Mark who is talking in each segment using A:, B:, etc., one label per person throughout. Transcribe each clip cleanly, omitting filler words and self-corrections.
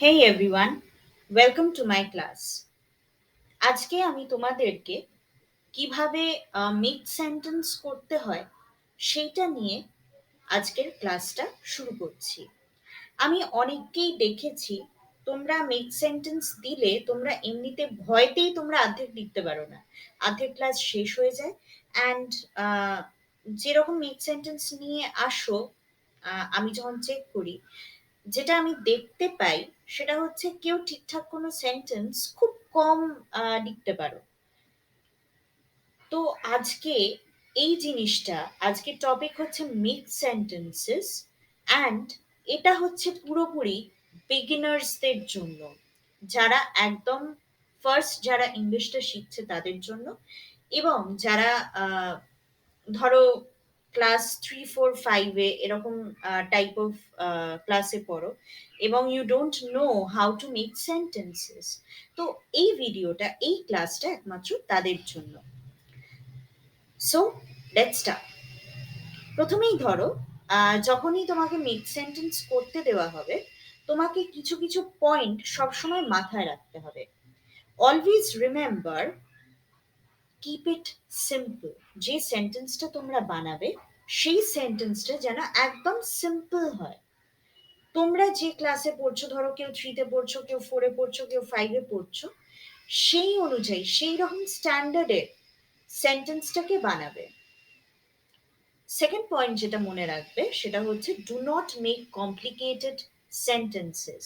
A: Hey everyone, welcome to my class. আজকে আমি তোমাদেরকে কিভাবে মিড সেন্টেন্স করতে হয় সেইটা নিয়ে আজকের ক্লাসটা শুরু করছি। আমি অনেককেই দেখেছি তোমরা মিড সেন্টেন্স দিলে তোমরা এমনিতে ভয়তেই তোমরা অর্ধেক লিখতে পারো না, অর্ধেক ক্লাস শেষ হয়ে যায়। অ্যান্ড যেরকম মিড সেন্টেন্স নিয়ে আসো, আমি যখন চেক করি যেটা আমি দেখতে পাই সেটা হচ্ছে কেউ ঠিকঠাক কোনো সেন্টেন্স খুব কম লিখতে পারো। তো আজকে এই জিনিসটা, আজকের টপিক হচ্ছে মিড সেন্টেন্সেস, অ্যান্ড এটা হচ্ছে পুরোপুরি বিগিনার্সদের জন্য, যারা একদম ফার্স্ট যারা ইংলিশটা শিখছে তাদের জন্য, এবং যারা ধরো ক্লাস 3 4 5 এরকম টাইপ অফ ক্লাসে পড়ো এবং you don't know how to make sentences. তো এই ভিডিওটা, এই ক্লাসটা একমাত্র তাদের জন্য। So let's start. প্রথমেই ধরো, যখনই তোমাকে মেক সেন্টেন্স করতে দেওয়া হবে, তোমাকে কিছু কিছু পয়েন্ট সবসময় মাথায় রাখতে হবে। Always remember, keep it simple. যে সেন্টেন্সটা তোমরা বানাবে সেই সেন্টেন্সটা যেন একদম সিম্পল হয়। তোমরা যে ক্লাসে পড়ছো, ধরো কেউ 3-তে পড়ছো, কেউ 4-এ পড়ছো, কেউ 5-এ পড়ছো, সেই অনুযায়ী সেই রকম স্ট্যান্ডার্ডের সেন্টেন্সটাকে বানাবে। সেকেন্ড পয়েন্ট যেটা মনে রাখবে সেটা হচ্ছে, do not make complicated sentences.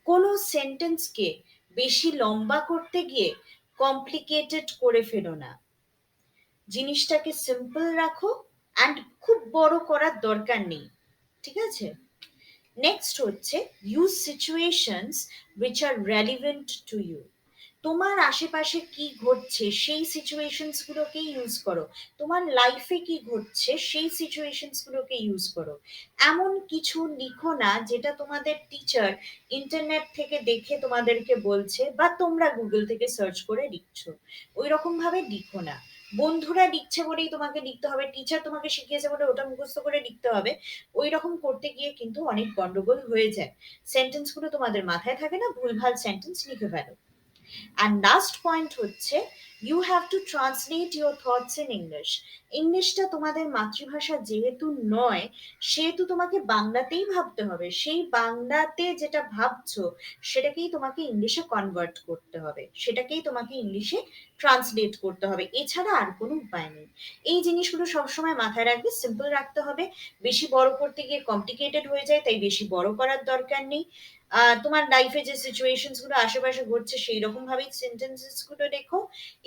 A: কোনো সেন্টেন্সকে বেশি লম্বা করতে গিয়ে কমপ্লিকেটেড করে ফেলো না, জিনিসটাকে সিম্পল রাখো, অ্যান্ড খুব বড় করার দরকার নেই, ঠিক আছে? নেক্সট হচ্ছে, use situations which are relevant to you. তোমার আশেপাশে কি ঘটছে সেই সিচুয়েশনস গুলোকে ইউজ করো, তোমার লাইফে কি ঘটছে সেই সিচুয়েশনস গুলোকে ইউজ করো। এমন কিছু লিখো না যেটা তোমাদের টিচার ইন্টারনেট থেকে দেখে তোমাদেরকে বলছে বা তোমরা গুগল থেকে সার্চ করে লিখছো, ওই রকম ভাবে লিখো না। বন্ধুরা লিখছে বলেই তোমাকে লিখতে হবে, টিচার তোমাকে শিখিয়েছে বলে ওটা মুখস্থ করে লিখতে হবে, ওই রকম করতে গিয়ে কিন্তু অনেক গন্ডগোল হয়ে যায়। সেন্টেন্স গুলো তোমাদের মাথায় থাকে না, ভুলভাল সেন্টেন্স লিখে ফেলো। অ্যান্ড লাস্ট পয়েন্ট হচ্ছে, you have to translate your thoughts in English. ইংলিশটা তোমাদের মাতৃভাষা যেহেতু নয়, সেহেতু তোমাকে বাংলাতেই ভাবতে হবে। সেই বাংলাতে যেটা ভাবছো সেটাকেই তোমাকে ইংলিশে কনভার্ট করতে হবে, সেটাকেই তোমাকে ইংলিশে ট্রান্সলেট করতে হবে, এছাড়া আর কোনো উপায় নেই। এই জিনিসগুলো সবসময় মাথায় রাখবে, সিম্পল রাখতে হবে। বেশি বড় করতে গিয়ে কমপ্লিকেটেড হয়ে যায়, তাই বেশি বড় করার দরকার নেই। তোমার লাইফে যে সিচুয়েশনস গুলো আশেপাশে ঘটছে সেই রকম ভাবেই সেন্টেন্সেস গুলো লেখো,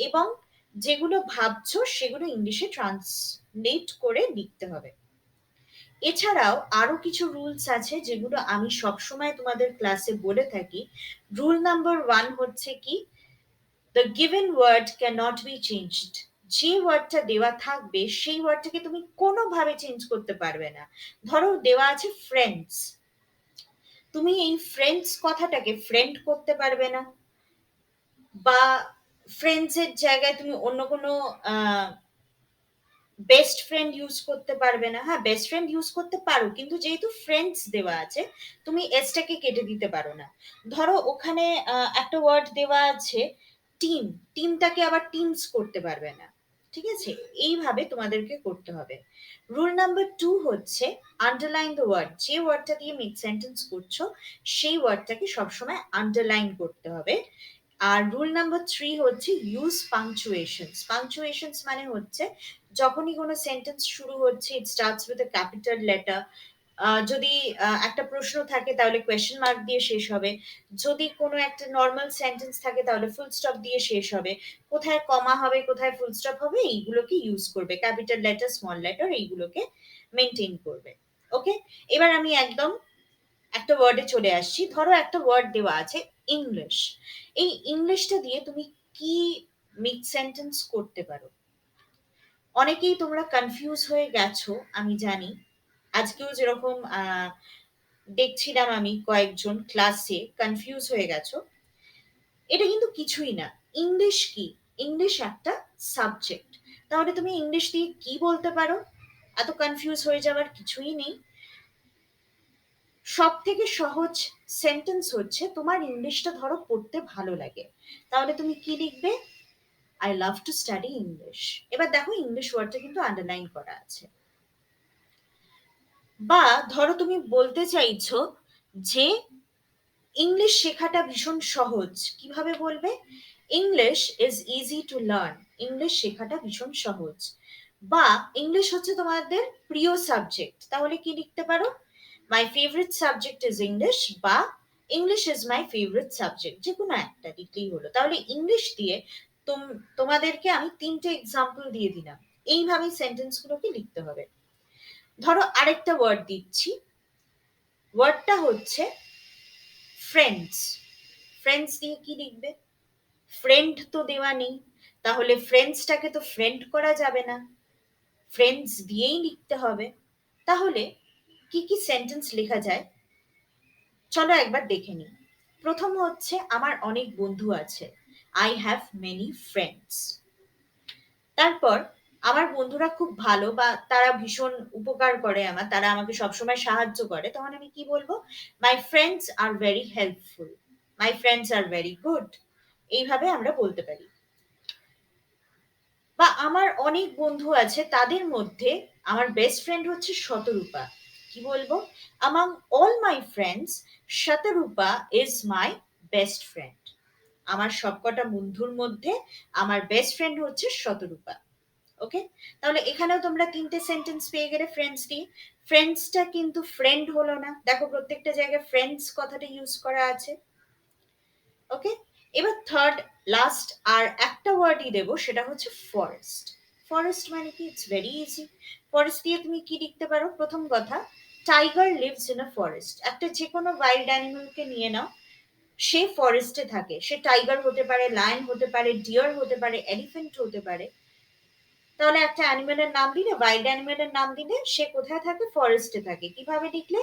A: এবং যেগুলো ভাবছো সেগুলো ইংলিশে ট্রান্সলেট করে লিখতে হবে। এছাড়াও আরো কিছু রুলস আছে যেগুলো আমি সবসময় তোমাদের ক্লাসে বলে থাকি। রুল নাম্বার 1 হচ্ছে কি, the given word can not be changed. যে ওয়ার্ডটা দেওয়া থাকবে সেই ওয়ার্ডটাকে তুমি কোনোভাবে চেঞ্জ করতে পারবে না। ধরো দেওয়া আছে ফ্রেন্ডস, তুমি এই ফ্রেন্ডস কথাটাকে ফ্রেন্ড করতে পারবে না, বা ফ্রেন্ডস এর জায়গায় তুমি অন্য কোনো বেস্ট ফ্রেন্ড ইউজ করতে পারবে না। হ্যাঁ, বেস্ট ফ্রেন্ড ইউজ করতে পারো, কিন্তু যেহেতু ফ্রেন্ডস দেওয়া আছে তুমি এসটাকে কেটে দিতে পারো না। ধরো ওখানে একটা ওয়ার্ড দেওয়া আছে টিম, টিমটাকে আবার টিমস করতে পারবে না, ঠিক আছে? এইভাবে তোমাদেরকে করতে হবে। রুল নাম্বার 2 হচ্ছে, আন্ডারলাইন দ্য ওয়ার্ড। যে ওয়ার্ডটা দিয়ে মিড সেন্টেন্স করছো সেই ওয়ার্ডটাকে সবসময় আন্ডারলাইন করতে হবে। আর রুল নাম্বার 3 হচ্ছে, ইউজ পাংচুয়েশনস। পাংচুয়েশনস মানে হচ্ছে, যখনই কোনো সেন্টেন্স শুরু হচ্ছে, it starts with a capital letter. যদি একটা প্রশ্ন থাকে তাহলে কোয়েশ্চেন মার্ক দিয়ে শেষ হবে, যদি কোনো একটা নর্মাল সেন্টেন্স থাকে তাহলে ফুল স্টপ দিয়ে শেষ হবে, কোথায় কমা হবে কোথায় ফুল স্টপ হবে এইগুলোকে ইউজ করবে, ক্যাপিটাল লেটার স্মল লেটার এইগুলোকে মেনটেন করবে। ওকে, এবার আমি একদম একটা ওয়ার্ডে চলে আসছি। ধরো একটা ওয়ার্ড দেওয়া আছে ইংলিশ, এই ইংলিশটা দিয়ে তুমি কি মিড সেন্টেন্স করতে পারো? অনেকেই তোমরা কনফিউজ হয়ে গেছো আমি জানি। আজকেও যেরকম দেখছিলাম আমি কয়েকজন ক্লাসে কনফিউজ হয়ে গেছো। এটা কিন্তু কিছুই না। ইংলিশ কি? ইংলিশ একটা সাবজেক্ট। তাহলে তুমি ইংলিশ দিয়ে কি বলতে পারো? এত কনফিউজ হয়ে যাওয়ার কিছুই নেই। সব থেকে সহজ সেন্টেন্স হচ্ছে তোমার ইংলিশটা ধরো পড়তে ভালো লাগে, তাহলে তুমি কি লিখবে? I love to study English. এবার দেখো ইংলিশ ওয়ার্ডটা কিন্তু আন্ডারলাইন করা আছে। বা ধরো তুমি বলতে চাইছো যে ইংলিশ শেখাটা ভীষণ সহজ, কিভাবে বলবে? English is easy to learn, English শেখাটা ভীষণ সহজ। বা ইংলিশ হচ্ছে তোমাদের প্রিয় সাবজেক্ট, তাহলে কি লিখতে পারো? My favourite subject is English, বা English is my favourite subject, যে কোনো একটা লিখলেই হলো। তাহলে ইংলিশ দিয়ে তোমাদেরকে আমি তিনটে এক্সাম্পল দিয়ে দিলাম, এইভাবেই সেন্টেন্স গুলোকে লিখতে হবে। ধরো আরেকটা ওয়ার্ড দিচ্ছি, ওয়ার্ডটা হচ্ছে ফ্রেন্ডস। ফ্রেন্ডস দিয়ে কি লিখবে? ফ্রেন্ড তো দেওয়া নেই, তাহলে ফ্রেন্ডসটাকে তো ফ্রেন্ড করা যাবে না, ফ্রেন্ডস দিয়েই লিখতে হবে। তাহলে কি কি সেন্টেন্স লেখা যায় চলো একবার দেখে নিই। প্রথম হচ্ছে আমার অনেক বন্ধু আছে, আই হ্যাভ মেনি ফ্রেন্ডস। তারপর আমার বন্ধুরা খুব ভালো, বা তারা ভীষণ উপকার করে আমার, তারা আমাকে সবসময় সাহায্য করে, তখন আমি কি বলবো? My friends are very helpful, my friends are very good, এইভাবে আমরা বলতে পারি। বা আমার অনেক বন্ধু আছে, তাদের মধ্যে আমার বেস্ট ফ্রেন্ড হচ্ছে শতরূপা, কি বলবো? among all my friends Shatarupa is my best friend, আমার সবকটা বন্ধুর মধ্যে আমার বেস্ট ফ্রেন্ড হচ্ছে শতরূপা। ওকে, তাহলে এখানেও তোমরা তিনটে সেন্টেন্স পেয়ে গেলে ফ্রেন্ডস দিয়ে। ফ্রেন্ডসটা কিন্তু ফ্রেন্ড হলো না, দেখো প্রত্যেকটা জায়গায় ফ্রেন্ডস কথাটা ইউজ করা আছে। ওকে, এবার থার্ড লাস্ট আর একটা ওয়ার্ডই দেবো, সেটা হচ্ছে ফরেস্ট। ফরেস্ট মানে কি? It's very easy. ফরেস্ট দিয়ে তুমি কি লিখতে পারো? প্রথম কথা, tiger leaves in a forest. একটা যে কোনো ওয়াইল্ড অ্যানিমালকে নিয়ে নাও, সে ফরেস্টে থাকে, সে টাইগার হতে পারে, লায়ন হতে পারে, ডিয়ার হতে পারে, এলিফেন্ট হতে পারে। তাহলে একটা অ্যানিমেলের নাম দিলে, ওয়াইল্ড অ্যানিমেলের নাম দিলে, সে কোথায় থাকে? ফরেস্টে থাকে। কিভাবে লিখলে?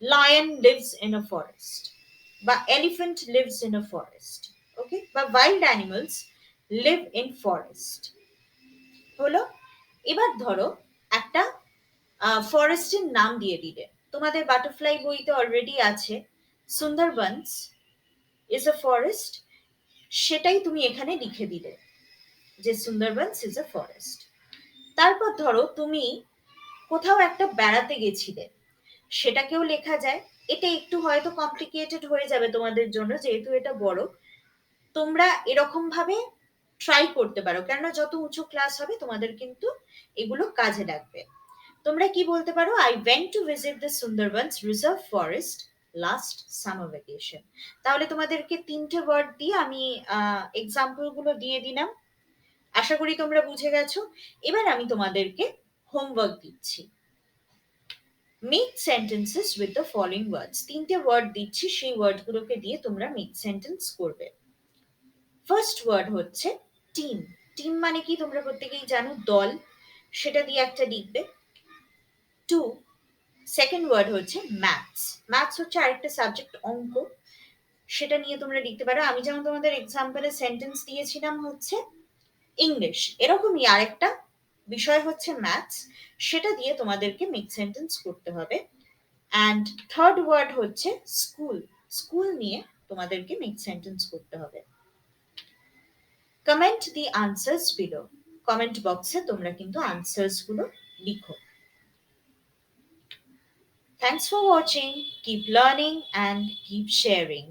A: Lion lives in a forest, বা elephant lives in a forest. Okay, বা wild animals live in forest হলো। এবার ধরো একটা ফরেস্টের নাম দিয়ে দিলে, তোমাদের বাটারফ্লাই বইতে অলরেডি আছে সুন্দরবনস ইজ আ ফরেস্ট, সেটাই তুমি এখানে লিখে দিলে যে সুন্দরবনস ইজ আ ফরেস্ট। তারপর ধরো তুমি কোথাও একটা বেড়াতে গেছিলে, সেটাকেও লেখা যায়। এটা একটু হয়তো কমপ্লিকেটেড হয়ে যাবে তোমাদের জন্য, যেহেতু এটা বড়। তোমরা এরকম ভাবে ট্রাই করতে পারো, কেননা যত উঁচু ক্লাস হবে তোমাদের কিন্তু এগুলো কাজে লাগবে। তোমরা কি বলতে পারো? I went to visit the Sundarbans reserve forest last summer vacation. তাহলে তোমাদেরকে তিনটে ওয়ার্ড দিয়ে আমি এক্সাম্পল গুলো দিয়ে দিলাম, আশা করি তোমরা বুঝে গেছো। এবার আমি তোমাদেরকে হোমওয়ার্ক দিচ্ছি। Make sentences with the following ওয়ার্ডস। তিনটে ওয়ার্ড দিচ্ছি, সেই ওয়ার্ডগুলোকে দিয়ে তোমরা মেক সেন্টেন্স করবে। ফার্স্ট ওয়ার্ড হচ্ছে টিম। টিম মানে কি তোমরা প্রত্যেকেই জানো, দল, সেটা দিয়ে একটা লিখবে। টু, সেকেন্ড ওয়ার্ড হচ্ছে ম্যাথস। ম্যাথস হচ্ছে আরেকটা সাবজেক্ট, অঙ্ক, সেটা নিয়ে তোমরা লিখতে পারো। আমি যেমন তোমাদের এক্সাম্পলে সেন্টেন্স দিয়েছিলাম হচ্ছে ইংলিশ, এরকমই আরেকটা বিষয় হচ্ছে ম্যাথস, সেটা দিয়ে তোমাদেরকে মেক সেন্টেন্স করতে হবে। অ্যান্ড থার্ড ওয়ার্ড হচ্ছে স্কুল। স্কুল নিয়ে তোমাদেরকে মেক সেন্টেন্স করতে হবে। কমেন্ট দি আনসার্স বিলো। কমেন্ট বক্সে তোমরা কিন্তু আনসার্স গুলো লিখো। Thanks for watching. Keep learning and keep sharing.